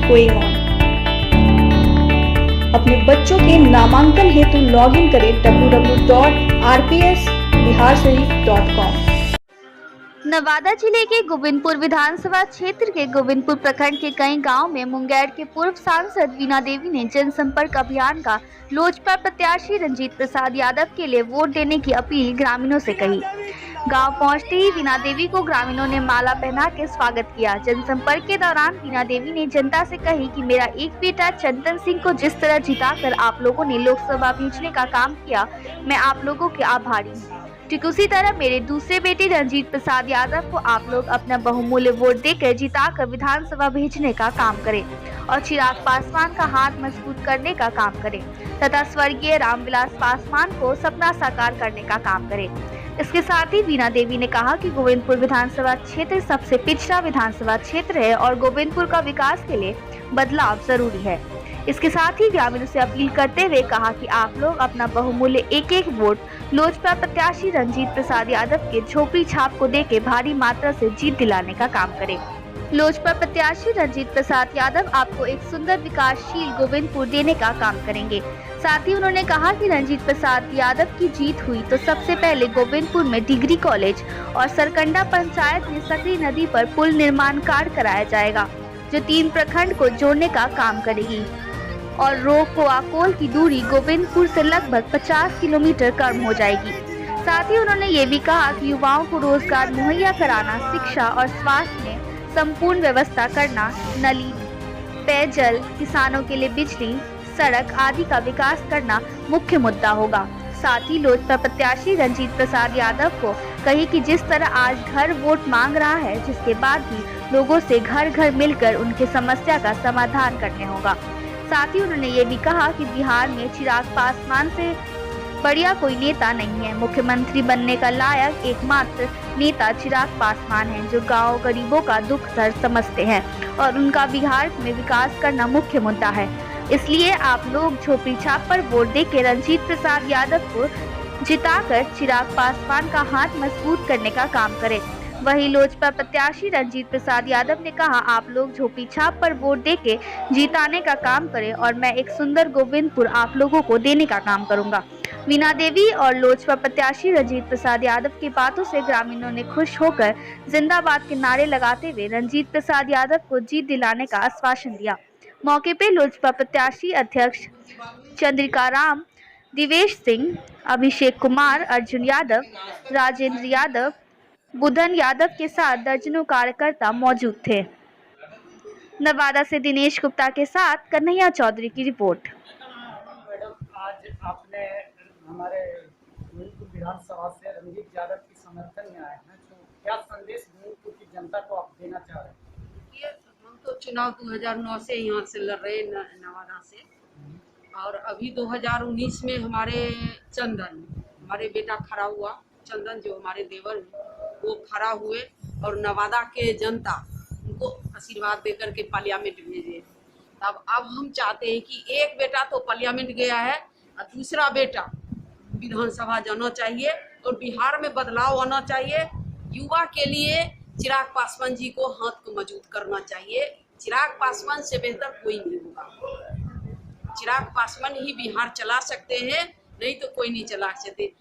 going on. अपने बच्चों के नामांकन हेतु लॉग इन करें www.rpsbiharsharif.com। नवादा जिले के गोविंदपुर विधानसभा क्षेत्र के गोविंदपुर प्रखंड के कई गांव में मुंगेर के पूर्व सांसद वीणा देवी ने जनसंपर्क अभियान का लोजपा प्रत्याशी रंजीत प्रसाद यादव के लिए वोट देने की अपील ग्रामीणों से कही। गांव पहुंचते ही वीणा देवी को ग्रामीणों ने माला पहना के स्वागत किया। जनसंपर्क के दौरान वीणा देवी ने जनता से कही कि मेरा एक बेटा चंदन सिंह को जिस तरह जिताकर आप लोगों ने लोकसभा भेजने का काम किया, मैं आप लोगों के आभारी हूँ। ठीक उसी तरह मेरे दूसरे बेटे रंजीत प्रसाद यादव को आप लोग अपना बहुमूल्य वोट देकर जिताकर विधानसभा भेजने का काम करें और चिराग पासवान का हाथ मजबूत करने का काम करें तथा स्वर्गीय रामविलास पासवान को सपना साकार करने का काम करें। इसके साथ ही वीणा देवी ने कहा कि गोविंदपुर विधानसभा क्षेत्र सबसे पिछड़ा विधानसभा क्षेत्र है और गोविंदपुर का विकास के लिए बदलाव जरूरी है। इसके साथ ही ग्रामीणों से अपील करते हुए कहा कि आप लोग अपना बहुमूल्य एक वोट लोजपा प्रत्याशी रंजीत प्रसाद यादव के झोपड़ी छाप को देके भारी मात्रा से जीत दिलाने का काम करें। लोजपा प्रत्याशी रंजीत प्रसाद यादव आपको एक सुंदर विकासशील गोविंदपुर देने का काम करेंगे। साथ ही उन्होंने कहा कि रंजीत प्रसाद यादव की जीत हुई तो सबसे पहले गोविंदपुर में डिग्री कॉलेज और सरकंडा पंचायत में सकरी नदी पर पुल निर्माण कार्य कराया जाएगा, जो 3 प्रखंड को जोड़ने का काम करेगी और रोकोआकोल की दूरी गोविंदपुर से लगभग 50 किलोमीटर कम हो जाएगी। साथ ही उन्होंने ये भी कहा कि युवाओं को रोजगार मुहैया कराना, शिक्षा और स्वास्थ्य में संपूर्ण व्यवस्था करना, नली, पेयजल, किसानों के लिए बिजली, सड़क आदि का विकास करना मुख्य मुद्दा होगा। साथ ही लोजपा प्रत्याशी रंजीत प्रसाद यादव को कही कि जिस तरह आज घर वोट मांग रहा है, जिसके बाद भी लोगों से घर घर मिलकर उनकी समस्या का समाधान करने होगा। साथ ही उन्होंने ये भी कहा कि बिहार में चिराग पासवान से बढ़िया कोई नेता नहीं है। मुख्यमंत्री बनने का लायक एकमात्र नेता चिराग पासवान हैं, जो गांव गरीबों का दुख दर्द समझते हैं और उनका बिहार में विकास करना मुख्य मुद्दा है। इसलिए आप लोग झोपड़ी छाप पर वोट देकर रंजीत प्रसाद यादव को जिताकर चिराग पासवान का हाथ मजबूत करने का काम करें। वहीं लोजपा प्रत्याशी रंजीत प्रसाद यादव ने कहा, आप लोग झोपड़ी छाप पर वोट देके जिताने का काम करें और मैं एक सुंदर गोविंदपुर आप लोगों को देने का काम करूंगा। वीणा देवी और लोजपा प्रत्याशी रंजीत प्रसाद यादव की बातों से ग्रामीणों ने खुश होकर जिंदाबाद के नारे लगाते हुए रंजीत प्रसाद यादव को जीत दिलाने का आश्वासन दिया। मौके पे लोजपा प्रत्याशी अध्यक्ष चंद्रिका राम, दिवेश सिंह, अभिषेक कुमार, अर्जुन यादव, राजेंद्र यादव, बुधन यादव के साथ दर्जनों कार्यकर्ता मौजूद थे। नवादा से दिनेश गुप्ता के साथ कन्हैया चौधरी की रिपोर्ट। मैडम, आज आपने हमारे गोविंदपुर विधानसभा से रंजीत यादव की समर्थन में आए हैं, तो क्या संदेश गोविंदपुर की जनता को आप देना चाह रहे हैं? ये हम तो चुनाव 2009 से यहाँ से लड़ रहे नवादा से, और अभी 2019 में हमारे बेटा खड़ा हुआ, चंदन जो हमारे देवर हैं वो खड़ा हुए और नवादा के जनता उनको आशीर्वाद देकर के पार्लियामेंट भेजे। तब अब हम चाहते हैं कि एक बेटा तो पार्लियामेंट गया है और दूसरा बेटा विधानसभा जाना चाहिए और बिहार में बदलाव आना चाहिए। युवा के लिए चिराग पासवान जी को हाथ को मजबूत करना चाहिए। चिराग पासवान से बेहतर कोई नहीं होगा। चिराग पासवान ही बिहार चला सकते हैं, नहीं तो कोई नहीं चला सकते।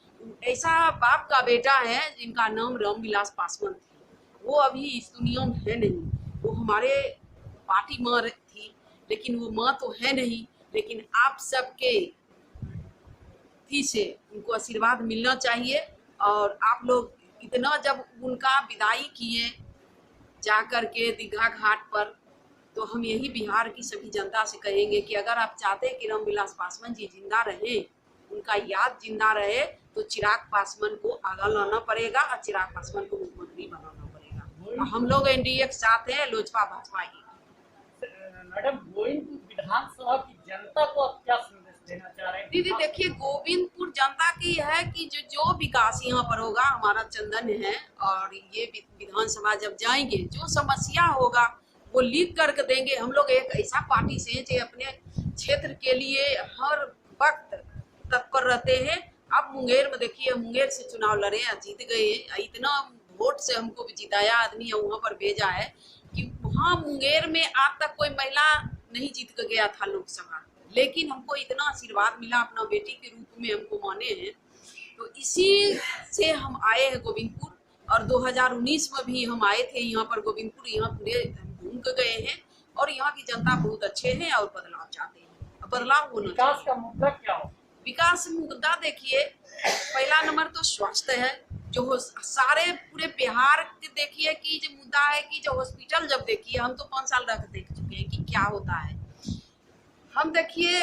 ऐसा बाप का बेटा है जिनका नाम रामविलास पासवान थी, वो अभी इस दुनिया में है नहीं। वो हमारे पार्टी माँ थी, लेकिन वो माँ तो है नहीं। लेकिन आप सबके थी से उनको आशीर्वाद मिलना चाहिए। और आप लोग इतना जब उनका विदाई किए जा कर के दीघा घाट पर, तो हम यही बिहार की सभी जनता से कहेंगे कि अगर आप चाहते हैं कि रामविलास पासवान जी जिंदा रहे, उनका याद जिंदा रहे, तो चिराग पासवान को आगे लाना पड़ेगा और चिराग पासवान को मुख्यमंत्री बनाना पड़ेगा। और हम लोग एनडीए के साथ हैं, लोजपा भाजपा ही। मैडम, गोविंदपुर विधानसभा की जनता को आप क्या संदेश देना चाह रहे हैं? दीदी देखिए, गोविंदपुर जनता की है कि जो विकास यहाँ पर होगा, हमारा चंदन है और ये विधानसभा जब जाएंगे जो समस्या होगा वो लिख करके देंगे। हम लोग एक ऐसा पार्टी से जो अपने क्षेत्र के लिए हर वक्त तत्पर रहते हैं। अब मुंगेर में देखिए, मुंगेर से चुनाव लड़े, जीत गए। इतना वोट से हमको भी जिताया आदमी है, वहाँ पर भेजा है कि वहाँ मुंगेर में आज तक कोई महिला नहीं जीत के गया था लोकसभा, लेकिन हमको इतना आशीर्वाद मिला, अपना बेटी के रूप में हमको माने हैं, तो इसी से हम आए हैं गोविंदपुर। और 2019 में भी हम आए थे यहाँ पर गोविंदपुर, यहाँ पूरे घूम के गए हैं और यहाँ की जनता बहुत अच्छे हैं और बदलाव चाहते हैं, बदलाव होना विकास चाहिए। का मुद्दा क्या हो? विकास मुद्दा देखिए, पहला नंबर तो स्वास्थ्य है, जो सारे पूरे बिहार के देखिए कि जो मुद्दा है कि जो हॉस्पिटल, जब देखिए हम तो 5 साल रह देख चुके हैं कि क्या होता है। हम देखिए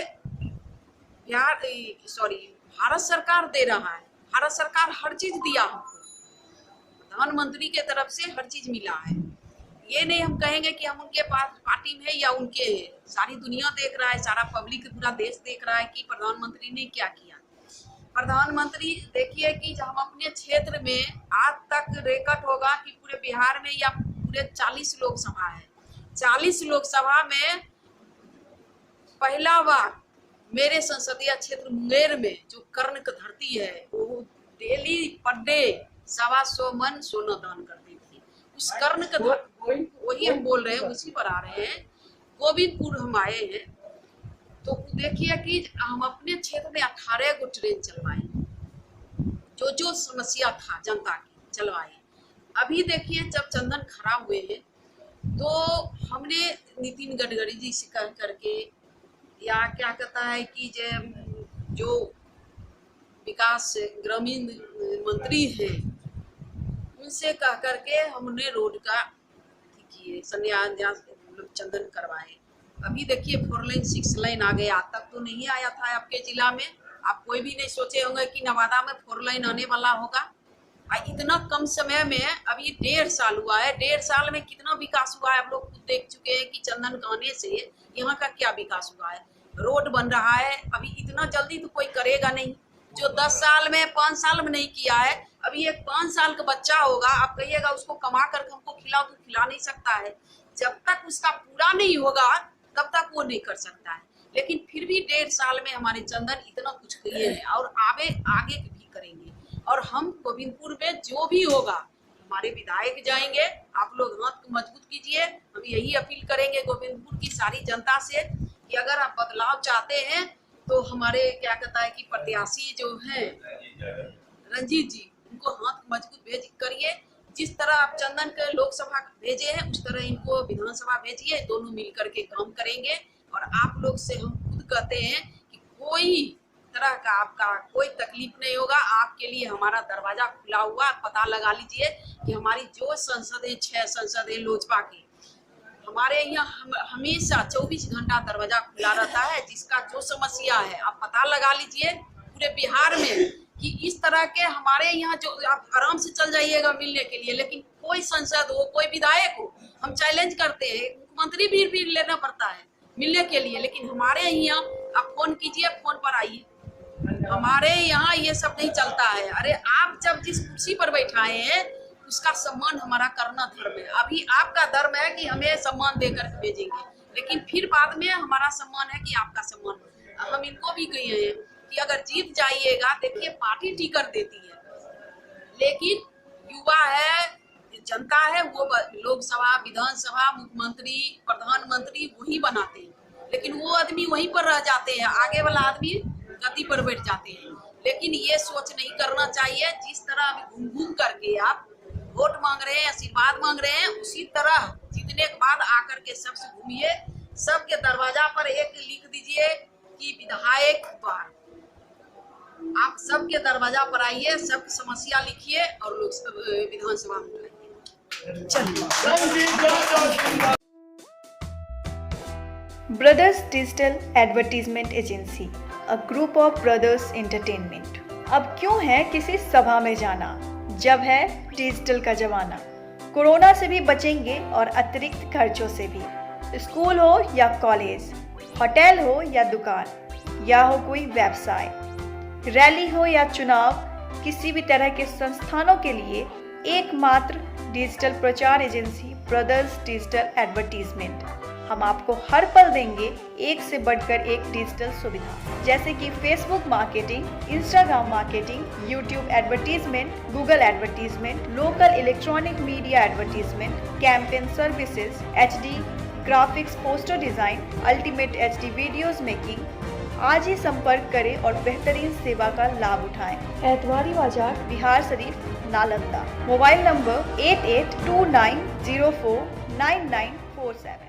भारत सरकार दे रहा है, भारत सरकार हर चीज दिया हमको, प्रधानमंत्री के तरफ से हर चीज मिला है। ये नहीं हम कहेंगे कि हम उनके पास पार्टी में है या उनके, सारी दुनिया देख रहा है, सारा पब्लिक पूरा देश देख रहा है कि प्रधानमंत्री ने क्या किया। प्रधानमंत्री देखिए कि जब हम अपने क्षेत्र में आज तक रिकॉर्ड होगा कि पूरे बिहार में या पूरे 40 लोकसभा है, 40 लोकसभा में पहला बार मेरे संसदीय क्षेत्र मुंगेर में जो कर्ण की धरती है, वो डेली पर डे 125 मन सोना दान करती थी। उस कर्ण का वही हम बोल रहे हैं, उसी पर आ रहे हैं। गोविंदपुर हम आए हैं तो देखिए कि हम अपने क्षेत्र में 18 गो ट्रेन चलवाए, जो समस्या था जनता की चलवाए। अभी देखिए जब चंदन खराब हुए हैं तो हमने नितिन गडकरी जी से कह करके, या क्या कहता है कि जो विकास ग्रामीण मंत्री हैं उनसे कह करके हमने रोड का किए, चंदन करवाए। अभी देखिए 4 लाइन 6 लाइन आ गया, आज तक तो नहीं आया था आपके जिला में। आप कोई भी नहीं सोचे होंगे कि नवादा में 4 लाइन आने वाला होगा। इतना कम समय में अभी 1.5 साल हुआ है, 1.5 साल में कितना विकास हुआ है आप लोग खुद देख चुके हैं कि चंदन का आने से यहाँ का क्या विकास हुआ है। रोड बन रहा है, अभी इतना जल्दी तो कोई करेगा नहीं, जो 10 साल में 5 साल में नहीं किया है। अभी एक 5 साल का बच्चा होगा, आप कहिएगा उसको कमा करके हमको खिलाओ, तो खिला नहीं सकता है। जब तक उसका पूरा नहीं होगा तब तक वो नहीं कर सकता है। लेकिन फिर भी 1.5 साल में हमारे चंदन इतना कुछ किए हैं और आगे भी करेंगे। और हम गोविंदपुर में जो भी होगा, हमारे विधायक जाएंगे, आप लोग हाथ को मजबूत कीजिए। हम यही अपील करेंगे गोविंदपुर की सारी जनता से कि अगर आप बदलाव चाहते हैं तो हमारे क्या कहता है कि प्रत्याशी जो हैं रंजीत जी, उनको हाथ मजबूत भेज करिए। जिस तरह आप चंदन के लोकसभा भेजे हैं उस तरह इनको विधानसभा भेजिए, दोनों मिल करके काम करेंगे। और आप लोग से हम खुद कहते हैं कि कोई तरह का आपका कोई तकलीफ नहीं होगा, आपके लिए हमारा दरवाजा खुला हुआ। पता लगा लीजिए कि हमारी जो संसद है, 6 संसद है लोजपा की, हमारे यहाँ हमेशा 24 घंटा दरवाजा खुला रहता है। जिसका जो समस्या है आप पता लगा लीजिए पूरे बिहार में कि इस तरह के हमारे यहाँ जो आप आराम से चल जाइएगा मिलने के लिए। लेकिन कोई संसद हो, कोई विधायक हो, हम चैलेंज करते हैं, मुख्यमंत्री भी लेना पड़ता है मिलने के लिए। लेकिन हमारे यहाँ आप फोन कीजिए, फोन पर आइए। हमारे यहाँ ये सब नहीं चलता है। अरे आप जब जिस कुर्सी पर बैठाए हैं उसका सम्मान हमारा करना धर्म है। अभी आपका धर्म है कि हमें सम्मान देकर भेजेंगे, लेकिन फिर बाद में हमारा सम्मान है कि आपका सम्मान। हम इनको भी कहे हैं कि अगर जीत जाइएगा, देखिए पार्टी टिकट देती है, लेकिन युवा है, जनता है, वो लोकसभा, विधानसभा, मुख्यमंत्री, प्रधानमंत्री वही बनाते हैं। लेकिन वो आदमी वहीं पर रह जाते हैं, आगे वाला आदमी गद्दी पर बैठ जाते हैं। लेकिन ये सोच नहीं करना चाहिए। जिस तरह अभी घूम करके आप वोट मांग रहे हैं, आशीर्वाद मांग रहे हैं, उसी तरह जीतने के बाद आकर के सबसे घूमिए, सबके दरवाजा पर एक लिख दीजिए कि विधायक द्वार। आप सबके दरवाजा पर आइए, सबकी समस्या लिखिए और लोग विधानसभा में आइए। Brothers digital advertisement agency, a group of brothers entertainment. अब क्यों है किसी सभा में जाना, जब है डिजिटल का जमाना। कोरोना से भी बचेंगे और अतिरिक्त खर्चों से भी। स्कूल हो या कॉलेज, होटल हो या दुकान, या हो कोई व्यवसाय, रैली हो या चुनाव, किसी भी तरह के संस्थानों के लिए एकमात्र डिजिटल प्रचार एजेंसी ब्रदर्स डिजिटल एडवर्टीजमेंट। हम आपको हर पल देंगे एक से बढ़कर एक डिजिटल सुविधा, जैसे कि Facebook marketing, Instagram marketing, YouTube advertisement, Google advertisement, local electronic media advertisement, campaign services, HD graphics, poster design, ultimate HD videos making. आज ही संपर्क करें और बेहतरीन सेवा का लाभ उठाएं। एतवारी बाजार, बिहार शरीफ, नालंदा। Mobile number 8829049947।